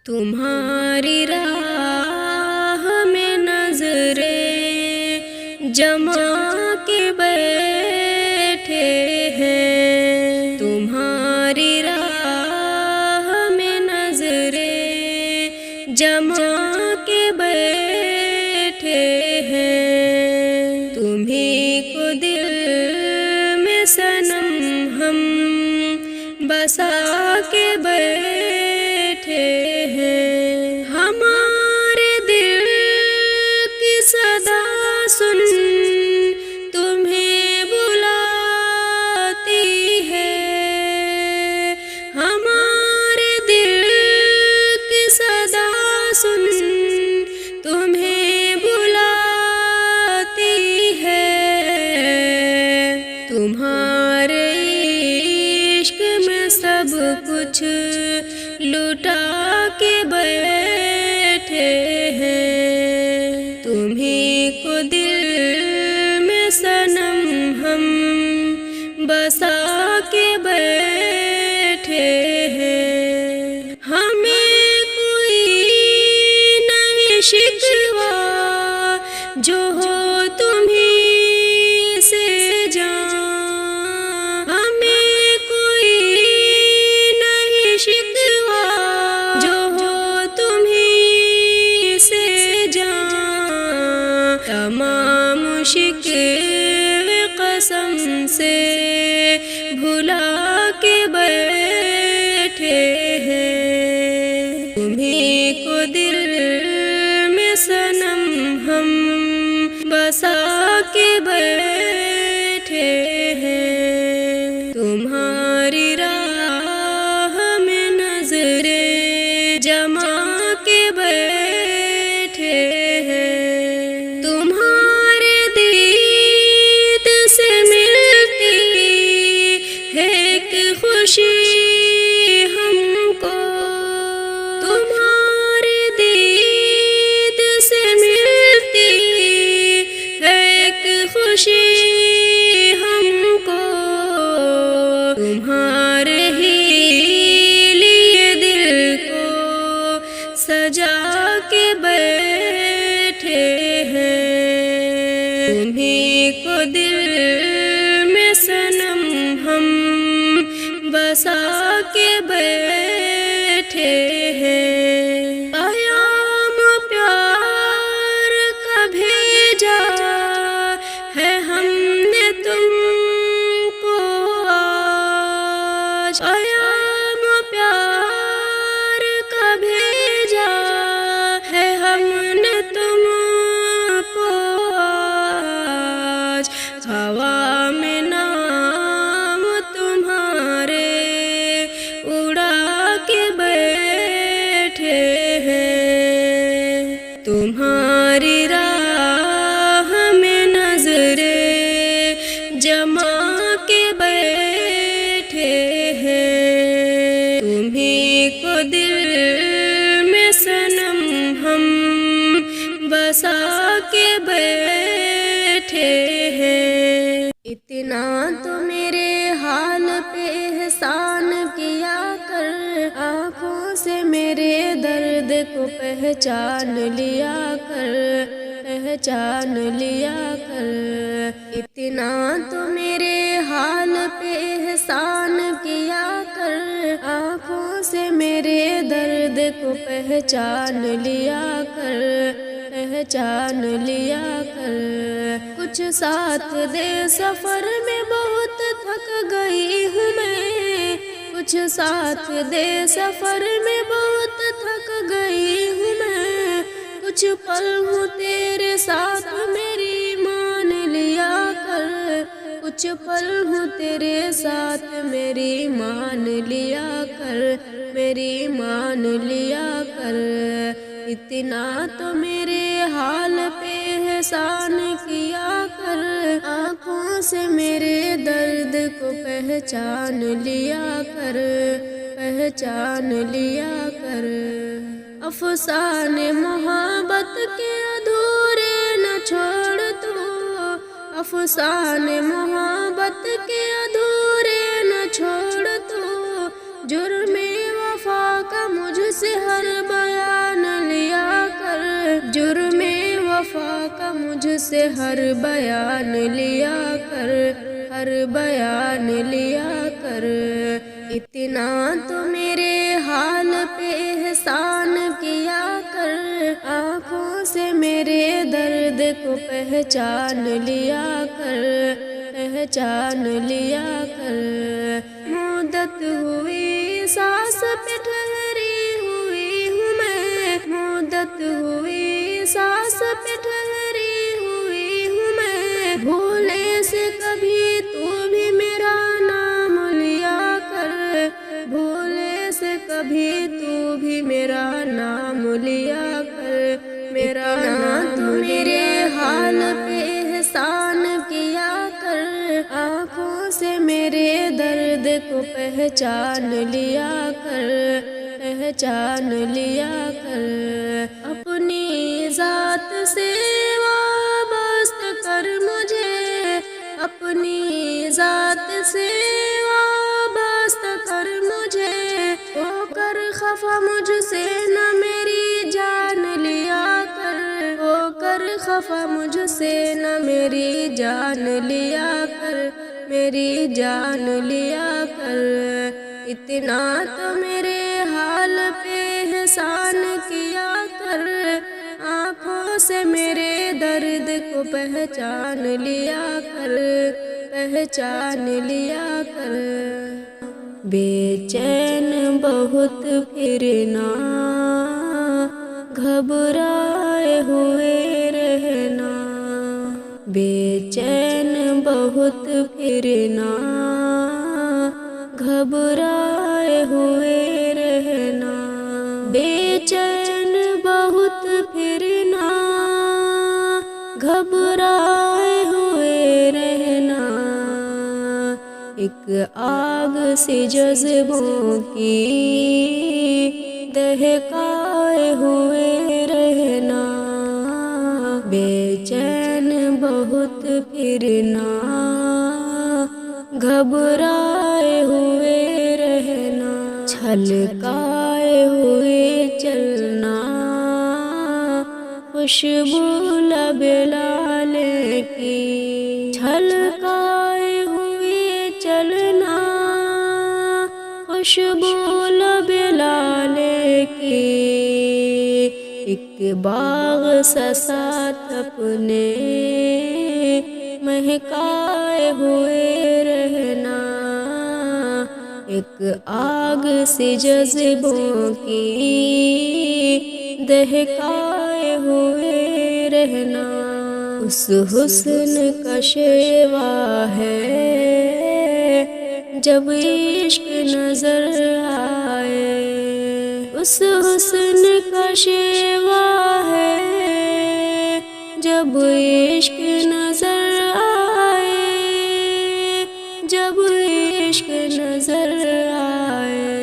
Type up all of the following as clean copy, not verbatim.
تمہاری راہ میں نظریں جما کے بیٹھے ہیں، تمہاری راہ میں نظریں جما کے بیٹھے ہیں، تمہیں کو دل میں صنم ہم بسا کے بیٹھے ہیں، ہمارے دل کی صدا سن تمہیں بلاتی ہے، ہمارے دل کی صدا سن تمہیں بلاتی ہے، تمہارے عشق میں سب کچھ لٹا کے بیٹھے ہیں، تمہیں کو دل میں صنم ہم بسا کے بیٹھے ہیں، ہمیں کوئی نہیں شکوہ جو ہو تمہیں سے جان، ہمیں کوئی نہیں شکوہ جو ہو تمہیں سے جان، تمام شکوے قسم سے بھلا کے بیٹھے ہیں، تمہیں کو دل میں صنم ہم بسا کے بیٹھے ہیں، تمہاری راہ میں نظریں جما کے بیٹھے ہیں، تمہارے دید سے ملتی ہے ایک خوشی ہم کو، تمہارے دید سے ملتی ہے ایک خوشی ہم کو، تمہارے ہی لیے دل کو سجا کے بیٹھے ہیں، تمہیں کو دل میں صنم ہم بسا کے بیٹھے ہیں، پیام پیار کا بھیجا ہے ہم نے تم کو آج، پیام پیار کا بھیجا ہے ہم نے تم کو آج، ہوا میں نام تمہارے اڑا کے بیٹھے ہیں، تمہاری راہ میں نظریں جما کے بیٹھے ہیں، تمہیں کو دل میں صنم ہم بسا کے بیٹھے ہیں، اتنا تو میرے حال پہ احسان کیا کر، آنکھوں سے میرے درد کو پہچان لیا کر، پہچان لیا کر، اتنا تو میرے حال پہ احسان کیا کر، آنکھوں سے میرے درد کو پہچان لیا کر، پہچان لیا کر، کچھ ساتھ دے سفر میں بہت تھک گئی ہوں میں، کچھ ساتھ دے سفر میں بہت تھک گئی ہوں میں، کچھ پل ہوں تیرے ساتھ میری مان لیا کر، کچھ پل ہوں تیرے ساتھ میری مان لیا کر، میری مان لیا کر، اتنا تو میرے حال پہ احسان کیا کر، آنکھوں سے میرے درد کو پہچان لیا کر، پہچان لیا کر، افسانے محبت کے ادھورے نہ چھوڑ تو، افسانے محبت کے ادھورے نہ چھوڑ تو، جرم وفا کا مجھ سے ہر بار سے ہر بیان لیا کر، ہر بیان لیا کر، اتنا تو میرے حال پہ احسان کیا کر، آنکھوں سے میرے درد کو پہچان لیا کر، پہچان لیا کر، مدت ہوئی سانس پہ ٹھہری ہوئی ہوں میں، مدت ہوئی سانس پہ ٹھہری ہوئی ہوں میں، بھولے سے کبھی تو بھی میرا نام لیا کر، بھولے سے کبھی تو بھی میرا نام لیا کر، میرا نام تو میرے حال پہ احسان کیا کر، آنکھوں سے میرے درد کو پہچان لیا کر، پہچان لیا کر، اپنی ذات سے وابستہ کر مجھے، اپنی ذات سے وابستہ کر مجھے، ہو کر خفا مجھ سے نہ میری جان لیا کر، ہو کر خفا مجھ سے نہ میری جان لیا کر، میری جان لیا کر، اتنا تو میرے حال پہ احسان کیا کر، آنکھوں سے میرے درد کو پہچان لیا کر، پہچان لیا کر، بے چین بہت پھرنا، گھبرائے ہوئے رہنا، بے چین بہت پھرنا، گھبرائے ہوئے رہنا، بے چین بہت پھرنا، گھبرائے ہوئے رہنا، ایک آگ سی جذبوں کی دہکائے ہوئے رہنا، بے چین بہت پھرنا، گھبرائے ہوئے رہنا، چھلکائے ہوئے چلنا، خوشبو لب لالے کی، چھلکائے ہوئے چلنا، خوشبو لب لالے کی، ایک باغ سا ساتھ اپنے مہکائے ہوئے رہنا، ایک آگ سی جذبوں کی دہکائے ہوئے رہنا، اس حسن کا شیوا ہے جب عشق نظر آئے، اس حسن کا شیوا ہے جب عشق نظر آئے، جب عشق نظر آئے،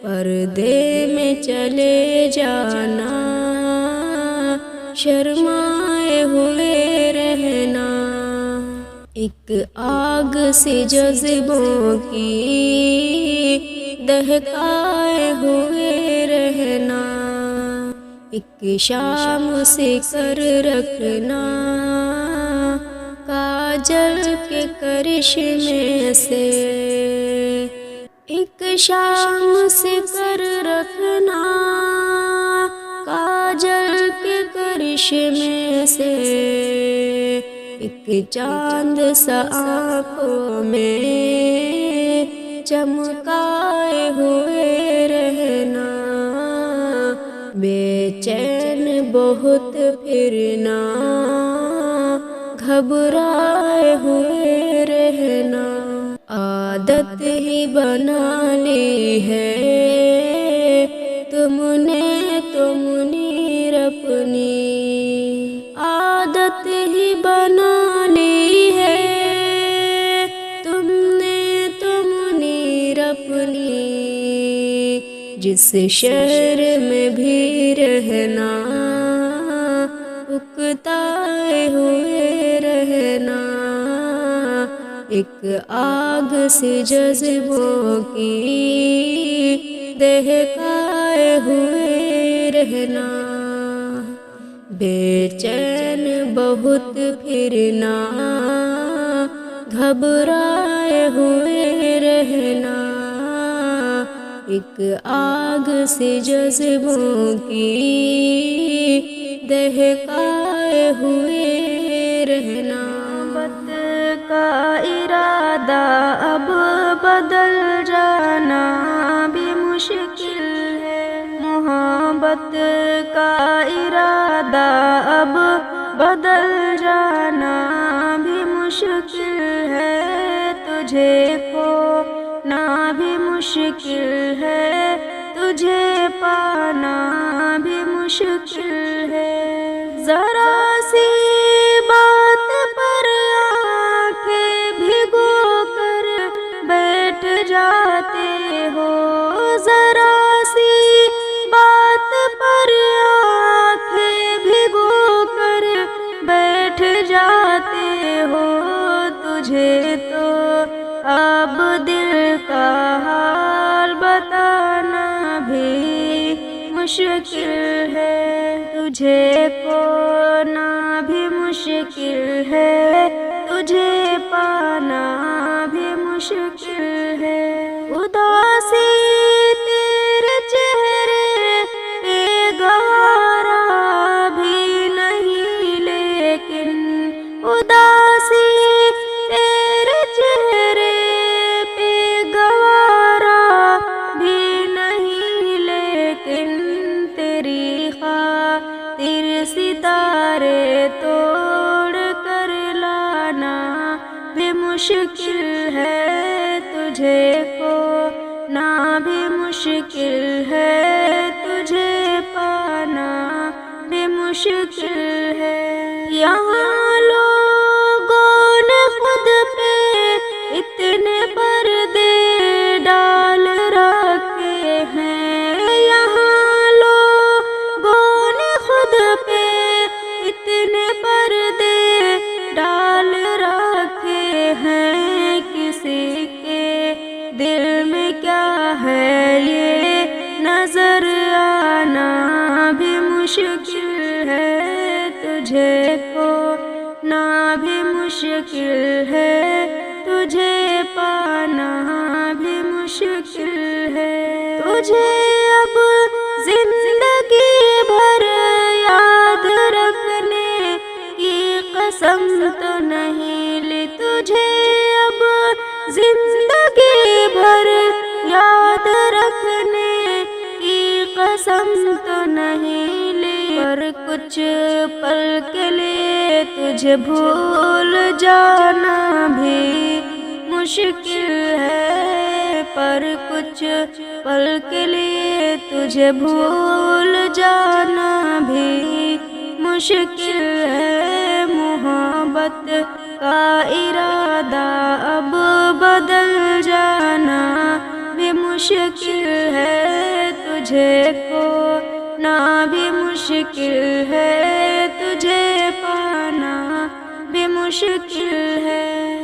پردے میں چلے جانا، شرمائے ہوئے رہنا، ایک آگ سی جذبوں کی دہکائے ہوئے رہنا، ایک شام سے کر رکھنا، کاجل کے کرشمے سے، ایک شام سے کر رکھنا، کاجل کے کرشمے سے، ایک چاند سا آنکھوں میں چمکائے ہوئے رہنا، بے چین بہت پھرنا، گھبرائے ہوئے رہنا، عادت ہی بنا لی ہے تم نے تو منیر اپنی، عادت ہی بنا لی ہے تم نے تو منیر اپنی، جس شہر میں بھی رہنا، اکتائے ہوئے رہنا، ایک آگ سی جذبوں کی دہکائے ہوئے رہنا، بے چین بہت پھرنا، گھبرائے ہوئے رہنا، ایک آگ سے جذبوں کی دہکائے ہوئے رہنا۔ محبت کا ارادہ اب بدل جانا بھی مشکل ہے، محبت کا ارادہ اب بدل جانا بھی مشکل ہے، تجھے کھونا بھی مشکل ہے، تجھے پانا بھی مشکل ہے۔ ذرا سی بات پر آنکھیں بھگو کر بیٹھ جاتے ہو، ذرا سی بات پر آنکھیں بھگو کر بیٹھ جاتے ہو، تجھے تو اب دل کا حال بتانا بھی مشکل ہے، تجھے کھونا بھی مشکل ہے، تجھے پانا بھی مشکل ہے۔ اداسی تیرے چہرے پہ گوارا بھی نہیں، لیکن اداسی تیرے چہرے پہ گوارا بھی نہیں، لیکن تیری خاطر ستارے توڑ کر لانا بھی مشکل ہے، تجھے کھونا بھی مشکل ہے، تجھے پانا بھی مشکل ہے۔ یہاں لوگوں نے خود پہ اتنے پردے ڈال رکھے ہیں، یہاں لوگوں نے خود پہ اتنے پردے ڈال رکھے ہیں، کسی کے دل میں کیا ہے یہ نظر آنا بھی مشکل ہے، تجھے کھونا بھی مشکل ہے، تجھے پانا بھی مشکل ہے۔ تجھے اب زندگی بھر یاد رکھنے کی قسم تو نہیں لی، تجھے اب زندگی بھر یاد رکھنے کی قسم تو نہیں لی، پر کچھ پل کے لیے تجھے بھول جانا بھی مشکل ہے، پر کچھ پل کے لیے تجھے بھول جانا بھی مشکل ہے، محبت کا ارادہ اب بدل جانا بھی مشکل ہے، تجھے کھونا بھی مشکل ہے، تجھے پانا بھی مشکل ہے۔